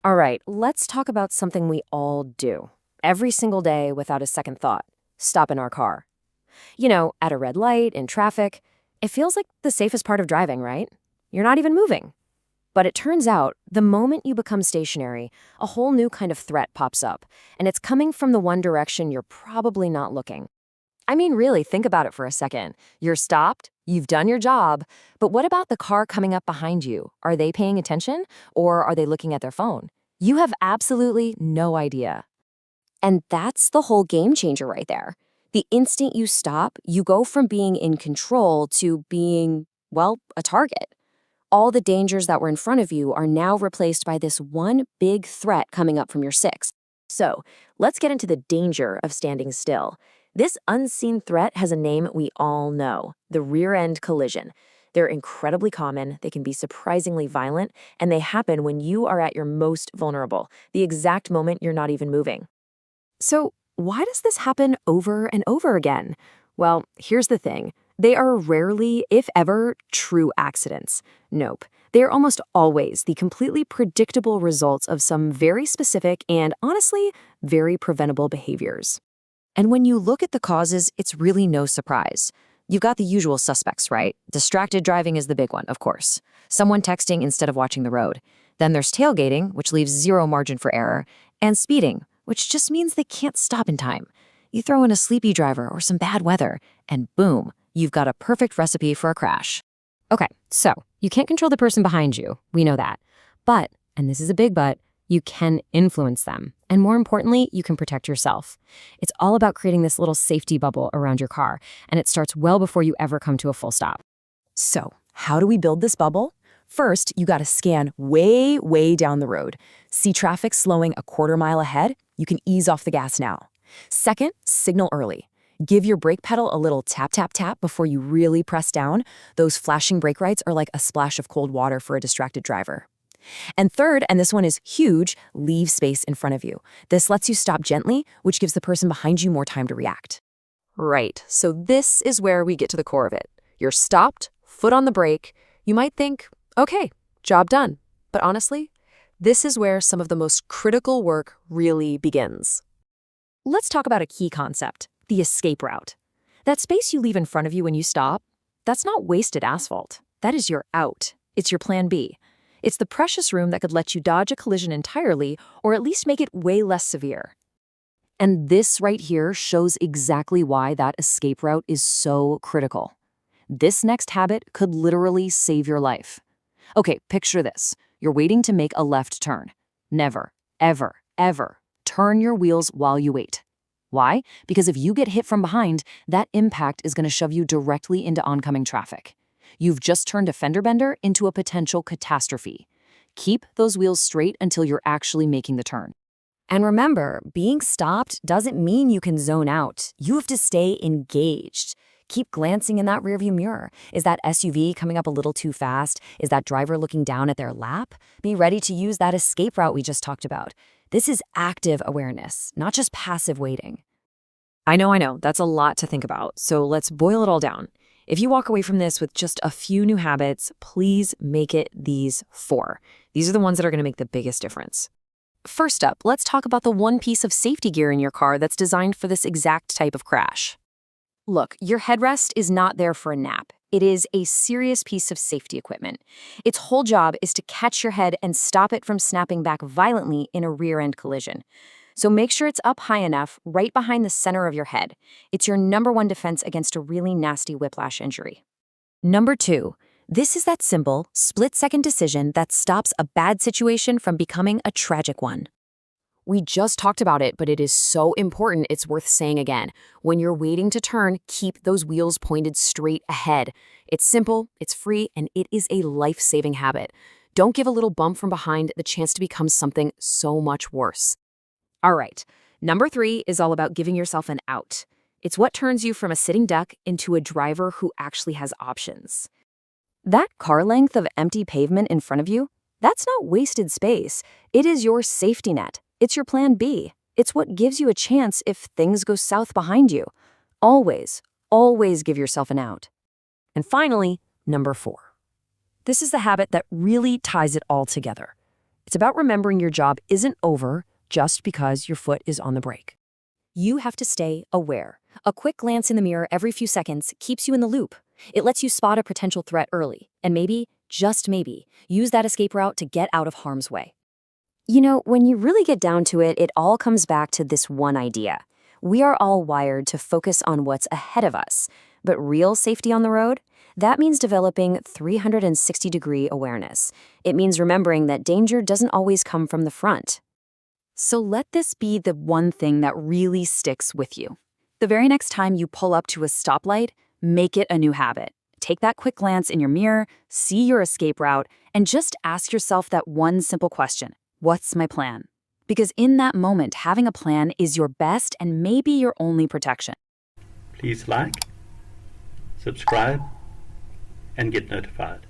All right, let's talk about something we all do. Every single day without a second thought. Stop in our car. At a red light, in traffic. It feels like the safest part of driving, right? You're not even moving. But it turns out, the moment you become stationary, a whole new kind of threat pops up, and it's coming from the one direction you're probably not looking. I mean, really, think about it for a second. You're stopped, you've done your job, but what about the car coming up behind you? Are they paying attention, or are they looking at their phone? You have absolutely no idea. And that's the whole game changer right there. The instant you stop, you go from being in control to being, well, a target. All the dangers that were in front of you are now replaced by this one big threat coming up from your six. So, let's get into the danger of standing still. This unseen threat has a name we all know, the rear-end collision. They're incredibly common, they can be surprisingly violent, and they happen when you are at your most vulnerable, the exact moment you're not even moving. So, why does this happen over and over again? Well, here's the thing. They are rarely, if ever, true accidents. Nope. They are almost always the completely predictable results of some very specific and, honestly, very preventable behaviors. And when you look at the causes, it's really no surprise. You've got the usual suspects, right? Distracted driving is the big one, of course. Someone texting instead of watching the road. Then there's tailgating, which leaves zero margin for error, and speeding, which just means they can't stop in time. You throw in a sleepy driver or some bad weather, and boom, you've got a perfect recipe for a crash. Okay, so you can't control the person behind you. We know that. But, and this is a big but, you can influence them. And more importantly, you can protect yourself. It's all about creating this little safety bubble around your car, and it starts well before you ever come to a full stop. So, how do we build this bubble? First, you gotta scan way, way down the road. See traffic slowing a quarter mile ahead? You can ease off the gas now. Second, signal early. Give your brake pedal a little tap, tap, tap before you really press down. Those flashing brake lights are like a splash of cold water for a distracted driver. And third, and this one is huge, leave space in front of you. This lets you stop gently, which gives the person behind you more time to react. Right, so this is where we get to the core of it. You're stopped, foot on the brake. You might think, okay, job done. But honestly, this is where some of the most critical work really begins. Let's talk about a key concept, the escape route. That space you leave in front of you when you stop, that's not wasted asphalt. That is your out. It's your plan B. It's the precious room that could let you dodge a collision entirely or at least make it way less severe. And this right here shows exactly why that escape route is so critical. This next habit could literally save your life. Okay, picture this. You're waiting to make a left turn. Never, ever, ever turn your wheels while you wait. Why? Because if you get hit from behind, that impact is going to shove you directly into oncoming traffic. You've just turned a fender bender into a potential catastrophe. Keep those wheels straight until you're actually making the turn. And remember, being stopped doesn't mean you can zone out. You have to stay engaged. Keep glancing in that rearview mirror. Is that SUV coming up a little too fast? Is that driver looking down at their lap? Be ready to use that escape route we just talked about. This is active awareness, not just passive waiting. I know, that's a lot to think about, so let's boil it all down. If you walk away from this with just a few new habits, please make it these 4. These are the ones that are going to make the biggest difference. First up, let's talk about the one piece of safety gear in your car that's designed for this exact type of crash. Look, your headrest is not there for a nap. It is a serious piece of safety equipment. Its whole job is to catch your head and stop it from snapping back violently in a rear-end collision. So make sure it's up high enough, right behind the center of your head. It's your #1 defense against a really nasty whiplash injury. Number 2, this is that simple, split-second decision that stops a bad situation from becoming a tragic one. We just talked about it, but it is so important it's worth saying again. When you're waiting to turn, keep those wheels pointed straight ahead. It's simple, it's free, and it is a life-saving habit. Don't give a little bump from behind the chance to become something so much worse. All right, number 3 is all about giving yourself an out. It's what turns you from a sitting duck into a driver who actually has options. That car length of empty pavement in front of you, that's not wasted space. It is your safety net. It's your plan B. It's what gives you a chance if things go south behind you. Always, always give yourself an out. And finally, number 4. This is the habit that really ties it all together. It's about remembering your job isn't over just because your foot is on the brake. You have to stay aware. A quick glance in the mirror every few seconds keeps you in the loop. It lets you spot a potential threat early, and maybe, just maybe, use that escape route to get out of harm's way. You know, when you really get down to it, it all comes back to this one idea. We are all wired to focus on what's ahead of us, but real safety on the road? That means developing 360-degree awareness. It means remembering that danger doesn't always come from the front. So let this be the one thing that really sticks with you. The very next time you pull up to a stoplight, make it a new habit. Take that quick glance in your mirror, see your escape route, and just ask yourself that one simple question: what's my plan? Because in that moment, having a plan is your best and maybe your only protection. Please like, subscribe, and get notified.